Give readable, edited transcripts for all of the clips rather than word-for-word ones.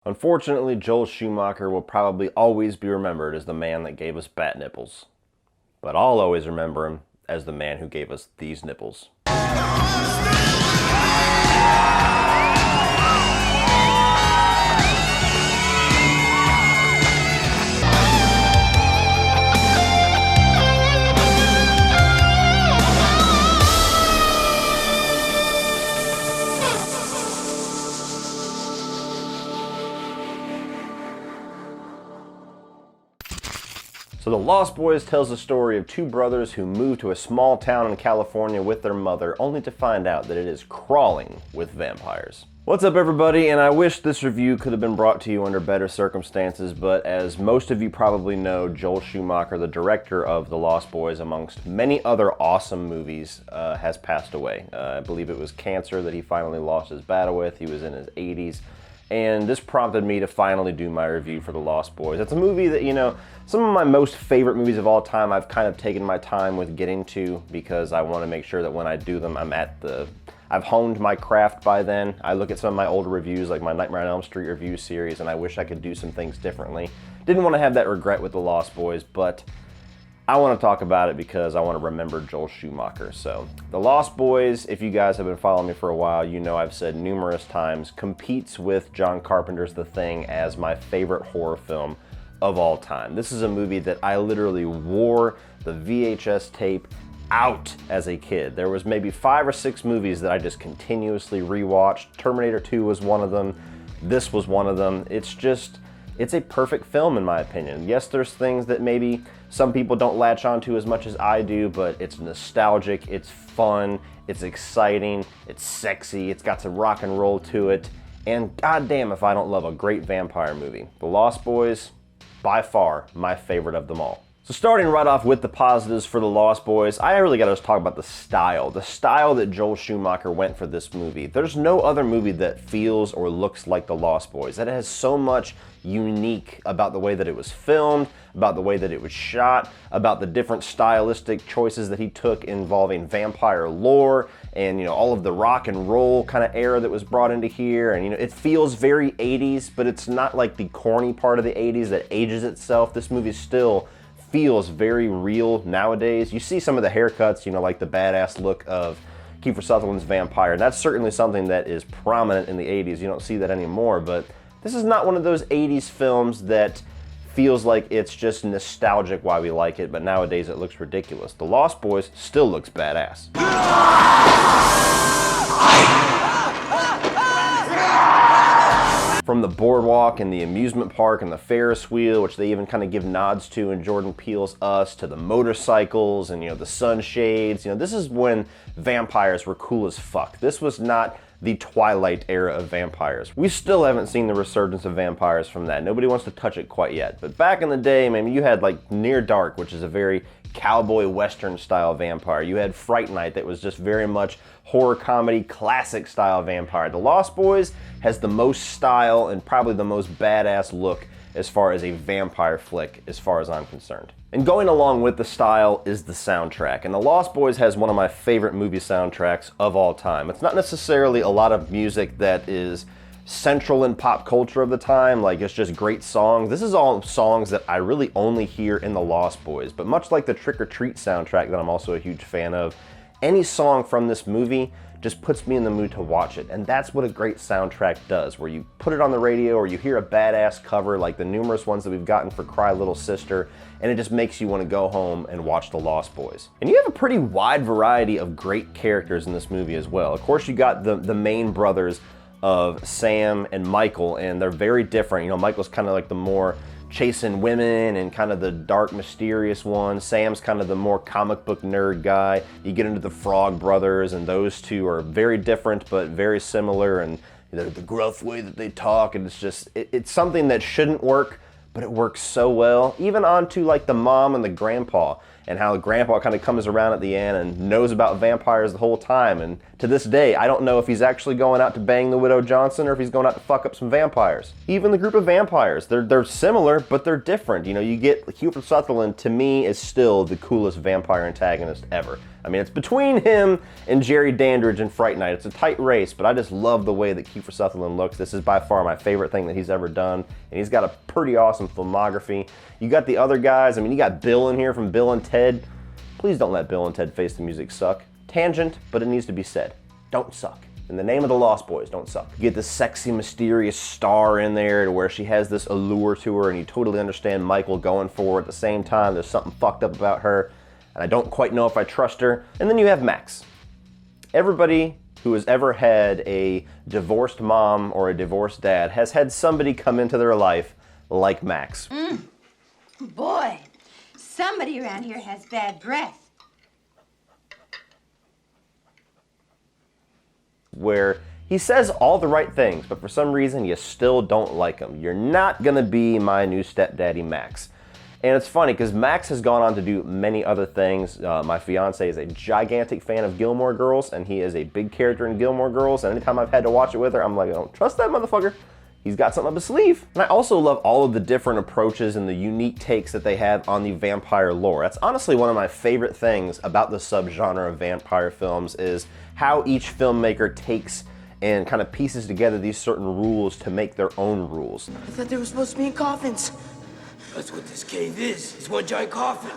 Unfortunately, Joel Schumacher will probably always be remembered as the man that gave us bat nipples. But I'll always remember him as the man who gave us these nipples. So The Lost Boys tells the story of two brothers who move to a small town in California with their mother, only to find out that it is crawling with vampires. What's up, everybody? And I wish this review could have been brought to you under better circumstances, but as most of you probably know, Joel Schumacher, the director of The Lost Boys, amongst many other awesome movies, has passed away. I believe it was cancer that he finally lost his battle with. He was in his 80s. And this prompted me to finally do my review for The Lost Boys. It's a movie that, you know, some of my most favorite movies of all time I've kind of taken my time with getting to because I want to make sure that when I do them, I've honed my craft by then. I look at some of my older reviews, like my Nightmare on Elm Street review series, and I wish I could do some things differently. Didn't want to have that regret with The Lost Boys, but I want to talk about it because I want to remember Joel Schumacher. So, The Lost Boys, if you guys have been following me for a while, you know I've said numerous times, competes with John Carpenter's The Thing as my favorite horror film of all time. This is a movie that I literally wore the VHS tape out as a kid. There was maybe 5 or 6 movies that I just continuously rewatched. Terminator 2 was one of them. This was one of them. It's a perfect film in my opinion. Yes, there's things that maybe some people don't latch onto as much as I do, but it's nostalgic, it's fun, it's exciting, it's sexy, it's got some rock and roll to it, and goddamn if I don't love a great vampire movie. The Lost Boys, by far my favorite of them all. So starting right off with the positives for The Lost Boys, I really gotta just talk about the style that Joel Schumacher went for this movie. There's no other movie that feels or looks like The Lost Boys. That has so much unique about the way that it was filmed, about the way that it was shot, about the different stylistic choices that he took involving vampire lore, and you know, all of the rock and roll kind of era that was brought into here. And you know, it feels very 80s, but it's not like the corny part of the 80s that ages itself. This movie still feels very real nowadays. You see some of the haircuts, you know, like the badass look of Kiefer Sutherland's vampire. And that's certainly something that is prominent in the 80s. You don't see that anymore, but this is not one of those 80s films that feels like it's just nostalgic why we like it, but nowadays it looks ridiculous. The Lost Boys still looks badass. From the boardwalk and the amusement park and the Ferris wheel, which they even kind of give nods to in Jordan Peele's Us, to the motorcycles and, you know, the sunshades. You know, this is when vampires were cool as fuck. This was not the Twilight era of vampires. We still haven't seen the resurgence of vampires from that. Nobody wants to touch it quite yet. But back in the day, man, you had like Near Dark, which is a very cowboy western style vampire. You had Fright Night that was just very much horror comedy classic style vampire. The Lost Boys has the most style and probably the most badass look as far as a vampire flick, as far as I'm concerned. And going along with the style is the soundtrack. And The Lost Boys has one of my favorite movie soundtracks of all time. It's not necessarily a lot of music that is central in pop culture of the time, like it's just great songs. This is all songs that I really only hear in The Lost Boys, but much like the Trick or Treat soundtrack that I'm also a huge fan of, any song from this movie just puts me in the mood to watch it. And that's what a great soundtrack does, where you put it on the radio or you hear a badass cover like the numerous ones that we've gotten for Cry Little Sister, and it just makes you want to go home and watch The Lost Boys. And you have a pretty wide variety of great characters in this movie as well. Of course, you got the main brothers of Sam and Michael, and they're very different. You know, Michael's kind of like the more chasing women and kind of the dark, mysterious one. Sam's kind of the more comic book nerd guy. You get into the Frog Brothers, and those two are very different but very similar, and the gruff way that they talk, and it's just, it's something that shouldn't work, but it works so well. Even on to like the mom and the grandpa. and how Grandpa kind of comes around at the end and knows about vampires the whole time. And to this day, I don't know if he's actually going out to bang the Widow Johnson or if he's going out to fuck up some vampires. Even the group of vampires, they're similar, but they're different. You know, you get Kiefer Sutherland, to me, is still the coolest vampire antagonist ever. I mean, it's between him and Jerry Dandridge in Fright Night. It's a tight race, but I just love the way that Kiefer Sutherland looks. This is by far my favorite thing that he's ever done, and he's got a pretty awesome filmography. You got the other guys. I mean, you got Bill in here from Bill and Ted. Please don't let Bill and Ted Face the Music suck. Tangent, but it needs to be said. Don't suck. In the name of the Lost Boys, don't suck. You get this sexy, mysterious star in there to where she has this allure to her, and you totally understand Michael going for her. At the same time, there's something fucked up about her, and I don't quite know if I trust her. And then you have Max. Everybody who has ever had a divorced mom or a divorced dad has had somebody come into their life like Max. Boy, somebody around here has bad breath. Where he says all the right things, but for some reason you still don't like him. You're not gonna be my new stepdaddy, Max. And it's funny because Max has gone on to do many other things. My fiance is a gigantic fan of Gilmore Girls, and he is a big character in Gilmore Girls. And anytime I've had to watch it with her, I'm like, I don't trust that motherfucker. He's got something up his sleeve. And I also love all of the different approaches and the unique takes that they have on the vampire lore. That's honestly one of my favorite things about the subgenre of vampire films, is how each filmmaker takes and kind of pieces together these certain rules to make their own rules. I thought they were supposed to be in coffins. That's what this cave is. It's one giant coffin.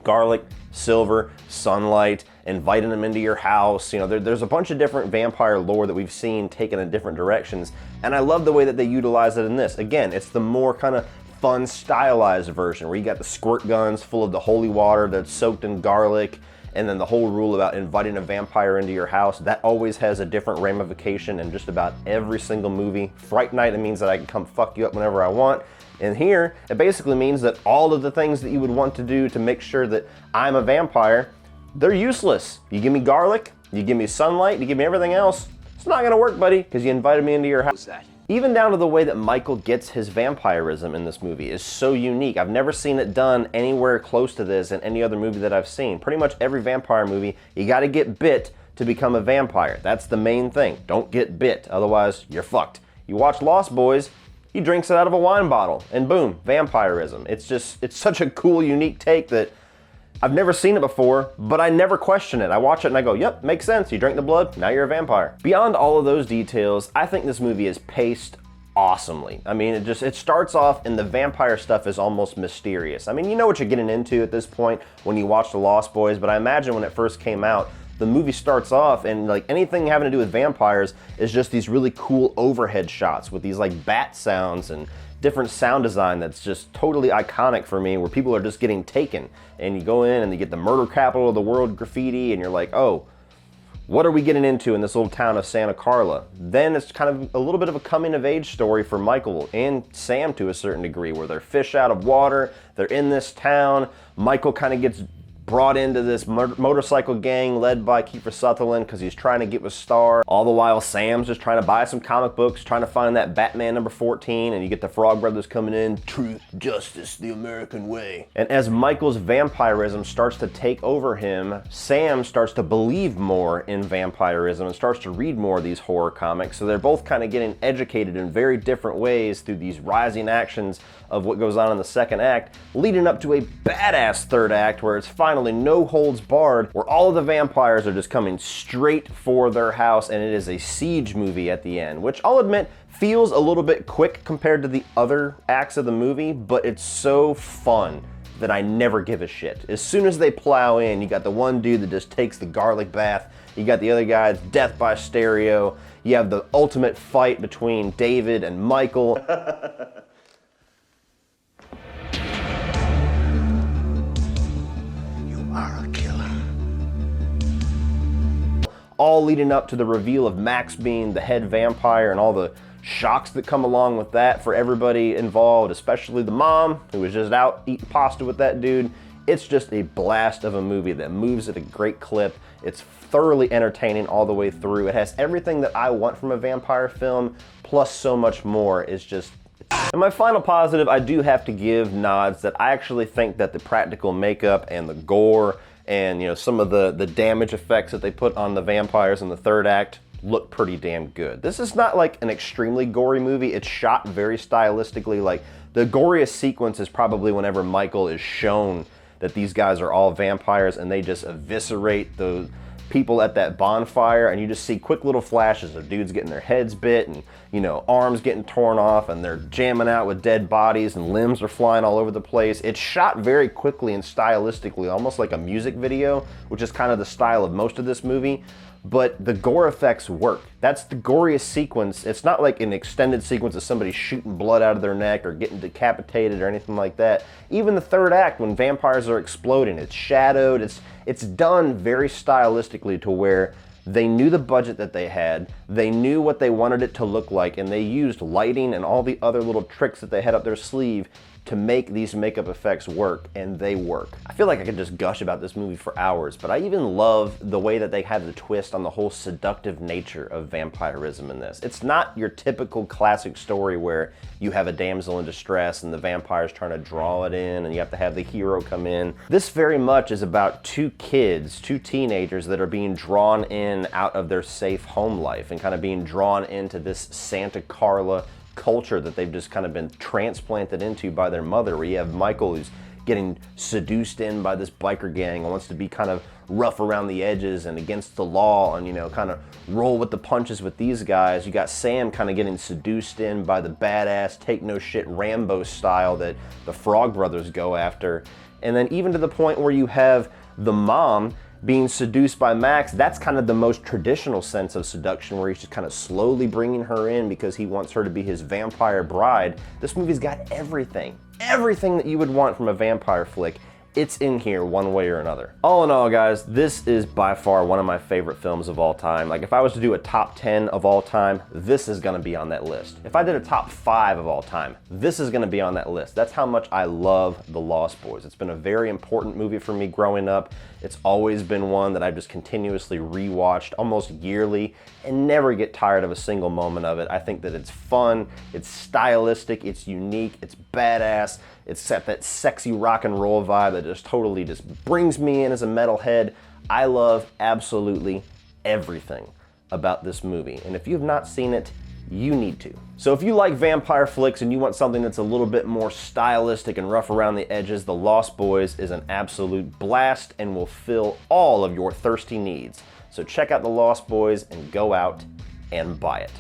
Garlic, silver, sunlight, inviting them into your house. You know, there's a bunch of different vampire lore that we've seen taken in different directions, and I love the way that they utilize it in this. Again, it's the more kind of fun, stylized version where you got the squirt guns full of the holy water that's soaked in garlic, and then the whole rule about inviting a vampire into your house. That always has a different ramification in just about every single movie. Fright Night, it means that I can come fuck you up whenever I want. And here, it basically means that all of the things that you would want to do to make sure that I'm a vampire, they're useless. You give me garlic, you give me sunlight, you give me everything else, it's not gonna work, buddy, because you invited me into your house. Even down to the way that Michael gets his vampirism in this movie is so unique. I've never seen it done anywhere close to this in any other movie that I've seen. Pretty much every vampire movie, you gotta get bit to become a vampire. That's the main thing. Don't get bit, otherwise you're fucked. You watch Lost Boys, he drinks it out of a wine bottle, and boom, vampirism. It's such a cool, unique take that I've never seen it before, but I never question it. I watch it and I go, yep, makes sense. You drink the blood, now you're a vampire. Beyond all of those details, I think this movie is paced awesomely. I mean, it starts off and the vampire stuff is almost mysterious. I mean, you know what you're getting into at this point when you watch The Lost Boys, but I imagine when it first came out, the movie starts off and like anything having to do with vampires is just these really cool overhead shots with these like bat sounds and different sound design that's just totally iconic for me, where people are just getting taken. And you go in and you get the murder capital of the world graffiti and you're like, oh, what are we getting into in this little town of Santa Carla? Then it's kind of a little bit of a coming of age story for Michael and Sam to a certain degree, where they're fish out of water, they're in this town. Michael kind of gets brought into this motorcycle gang led by Kiefer Sutherland because he's trying to get with Star. All the while, Sam's just trying to buy some comic books, trying to find that Batman number 14, and you get the Frog Brothers coming in. Truth, justice, the American way. And as Michael's vampirism starts to take over him, Sam starts to believe more in vampirism and starts to read more of these horror comics. So they're both kind of getting educated in very different ways through these rising actions of what goes on in the second act, leading up to a badass third act where it's finally no holds barred, where all of the vampires are just coming straight for their house, and it is a siege movie at the end, which I'll admit feels a little bit quick compared to the other acts of the movie, but it's so fun that I never give a shit. As soon as they plow in, you got the one dude that just takes the garlic bath, you got the other guy, death by stereo, you have the ultimate fight between David and Michael. Are a killer. All leading up to the reveal of Max being the head vampire and all the shocks that come along with that for everybody involved, especially the mom who was just out eating pasta with that dude. It's just a blast of a movie that moves at a great clip. It's thoroughly entertaining all the way through. It has everything that I want from a vampire film, plus so much more. It's just And my final positive, I do have to give nods that I actually think that the practical makeup and the gore and, you know, some of the damage effects that they put on the vampires in the third act look pretty damn good. This is not like an extremely gory movie. It's shot very stylistically. Like, the goriest sequence is probably whenever Michael is shown that these guys are all vampires and they just eviscerate the people at that bonfire, and you just see quick little flashes of dudes getting their heads bit and, you know, arms getting torn off, and they're jamming out with dead bodies and limbs are flying all over the place. It's shot very quickly and stylistically, almost like a music video, which is kind of the style of most of this movie. But the gore effects work. That's the goriest sequence. It's not like an extended sequence of somebody shooting blood out of their neck or getting decapitated or anything like that. Even the third act, when vampires are exploding, it's shadowed. It's done very stylistically to where they knew the budget that they had, they knew what they wanted it to look like, and they used lighting and all the other little tricks that they had up their sleeve to make these makeup effects work, and they work. I feel like I could just gush about this movie for hours, but I even love the way that they had the twist on the whole seductive nature of vampirism in this. It's not your typical classic story where you have a damsel in distress and the vampire's trying to draw it in and you have to have the hero come in. This very much is about two kids, two teenagers that are being drawn in out of their safe home life and kind of being drawn into this Santa Carla culture that they've just kind of been transplanted into by their mother, where you have Michael who's getting seduced in by this biker gang and wants to be kind of rough around the edges and against the law and, you know, kind of roll with the punches with these guys. You got Sam kind of getting seduced in by the badass, take no shit Rambo style that the Frog Brothers go after. And then even to the point where you have the mom being seduced by Max. That's kind of the most traditional sense of seduction, where he's just kind of slowly bringing her in because he wants her to be his vampire bride. This movie's got everything that you would want from a vampire flick. It's in here one way or another. All in all, guys, this is by far one of my favorite films of all time. Like, if I was to do a top 10 of all time, this is gonna be on that list. If I did a top 5 of all time, this is gonna be on that list. That's how much I love The Lost Boys. It's been a very important movie for me growing up. It's always been one that I've just continuously rewatched almost yearly and never get tired of a single moment of it. I think that it's fun, it's stylistic, it's unique, it's badass. It's got that sexy rock and roll vibe that just totally just brings me in as a metalhead. I love absolutely everything about this movie. And if you have not seen it, you need to. So if you like vampire flicks and you want something that's a little bit more stylistic and rough around the edges, The Lost Boys is an absolute blast and will fill all of your thirsty needs. So check out The Lost Boys and go out and buy it.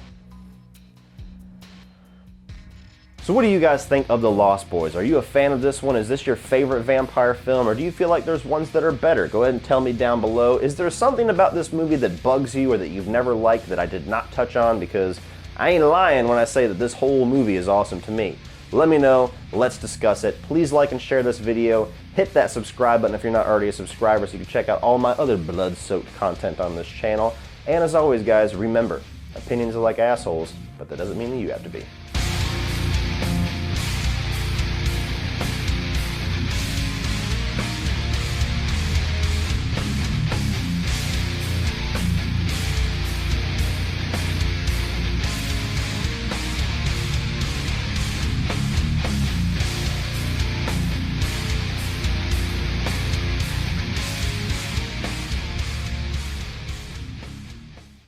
So what do you guys think of The Lost Boys? Are you a fan of this one? Is this your favorite vampire film? Or do you feel like there's ones that are better? Go ahead and tell me down below. Is there something about this movie that bugs you or that you've never liked that I did not touch on? Because I ain't lying when I say that this whole movie is awesome to me. Let me know. Let's discuss it. Please like and share this video. Hit that subscribe button if you're not already a subscriber so you can check out all my other blood-soaked content on this channel. And as always, guys, remember, opinions are like assholes, but that doesn't mean that you have to be.